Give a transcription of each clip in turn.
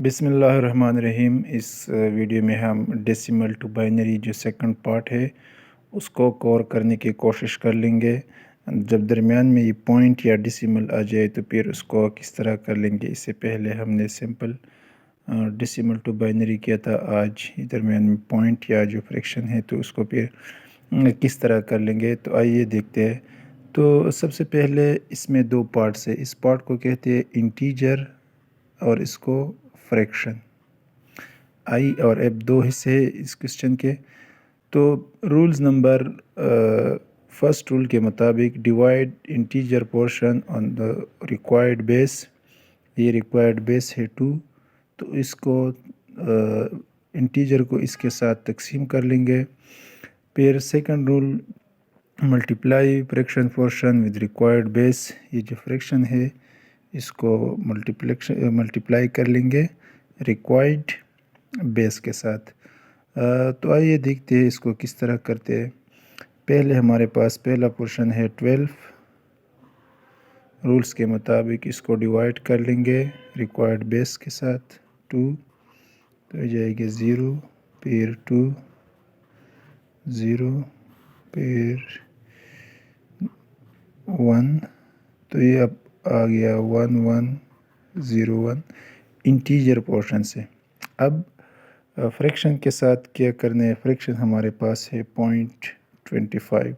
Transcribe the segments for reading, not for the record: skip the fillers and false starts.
بسم اللہ الرحمن الرحیم۔ اس ویڈیو میں ہم ڈیسیمل ٹو بائنری جو سیکنڈ پارٹ ہے اس کو کور کرنے کی کوشش کر لیں گے۔ جب درمیان میں یہ پوائنٹ یا ڈیسیمل آ جائے تو پھر اس کو کس طرح کر لیں گے۔ اس سے پہلے ہم نے سمپل ڈیسیمل ٹو بائنری کیا تھا، آج درمیان میں پوائنٹ یا جو فریکشن ہے تو اس کو پھر کس طرح کر لیں گے۔ تو آئیے دیکھتے ہیں۔ تو سب سے پہلے اس میں دو پارٹس ہے، اس پارٹ کو کہتے ہیں انٹیجر اور اس کو فریکشن۔ آئی اور ایف دو حصے اس کوسچن کے۔ تو رولز نمبر فرسٹ رول کے مطابق divide integer portion on the required base, یہ ریکوائرڈ بیس ہے 2، تو اس کو انٹیجر کو اس کے ساتھ تقسیم کر لیں گے۔ پھر second rule multiply fraction portion with required base, یہ جو فریکشن ہے اس کو ملٹیپلائی کر لیں گے ریکوائرڈ بیس کے ساتھ۔ تو آئیے دیکھتے ہیں اس کو کس طرح کرتے ہیں۔ پہلے ہمارے پاس پہلا پورشن ہے 12، رولز کے مطابق اس کو ڈیوائڈ کر لیں گے ریکوائرڈ بیس کے ساتھ 2، تو ہو جائے گی 0، پھر 2، 0، پھر 1، تو یہ اب آ گیا 1 1 0 1 انٹیجر پورشن سے۔ اب فریکشن کے ساتھ کیا کرنا ہے، فریکشن ہمارے پاس ہے 0.25،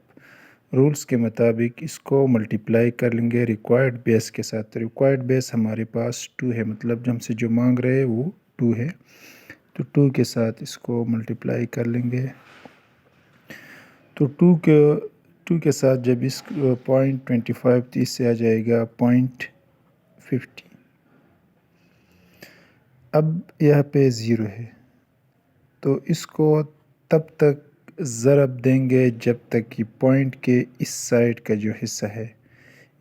رولز کے مطابق اس کو ملٹیپلائی کر لیں گے ریکوائرڈ بیس کے ساتھ۔ تو ریکوائرڈ بیس ہمارے پاس 2 ہے، مطلب ہم سے جو مانگ رہے ہیں وہ 2 ہے، تو 2 کے ساتھ اس کو ملٹیپلائی کر لیں گے۔ تو 2 کے ساتھ جب اس 0.25 تو اس سے آ جائے گا 0.50۔ اب یہاں پہ 0 ہے تو اس کو تب تک ضرب دیں گے جب تک کہ پوائنٹ کے اس سائڈ کا جو حصہ ہے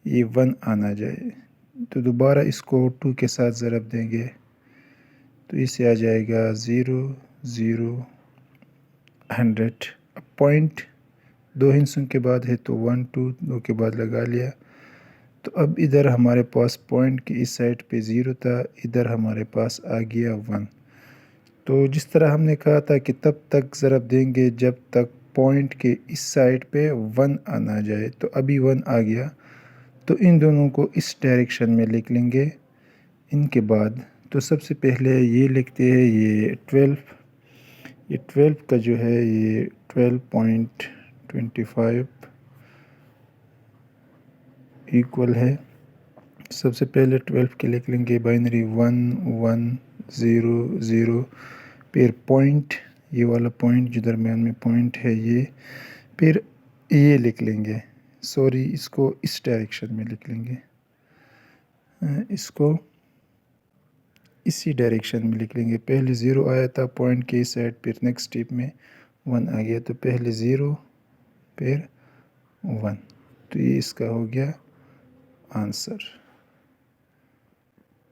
یہ 1 آنا جائے۔ تو دوبارہ اس کو 2 کے ساتھ ضرب دیں گے تو اس سے آ جائے گا 0 0 100۔ اب پوائنٹ 2 ہندسوں کے بعد ہے تو 1 2 کے بعد لگا لیا۔ تو اب ادھر ہمارے پاس پوائنٹ کی اس سائڈ پہ 0 تھا، ادھر ہمارے پاس آ گیا 1۔ تو جس طرح ہم نے کہا تھا کہ تب تک ضرب دیں گے جب تک پوائنٹ کے اس سائڈ پہ 1 آنا جائے، تو ابھی 1 آ گیا، تو ان دونوں کو اس ڈائریکشن میں لکھ لیں گے۔ ان کے بعد تو سب سے پہلے یہ لکھتے ہیں، یہ 12 کا جو ہے یہ 12.25 ایکول ہے۔ سب سے پہلے 12 کے لکھ لیں گے بائنری 1 1 0 0، پھر پوائنٹ، یہ والا پوائنٹ جو درمیان میں پوائنٹ ہے یہ، پھر یہ لکھ لیں گے، سوری اس کو اس ڈائریکشن میں لکھ لیں گے، اس کو اسی ڈائریکشن میں لکھ لیں گے۔ پہلے 0 آیا تھا پوائنٹ کے سائڈ، پھر نیکسٹ اسٹیپ میں 1 آ گیا، تو پہلے 0 پھر 1، تو یہ اس کا ہو گیا آنسر۔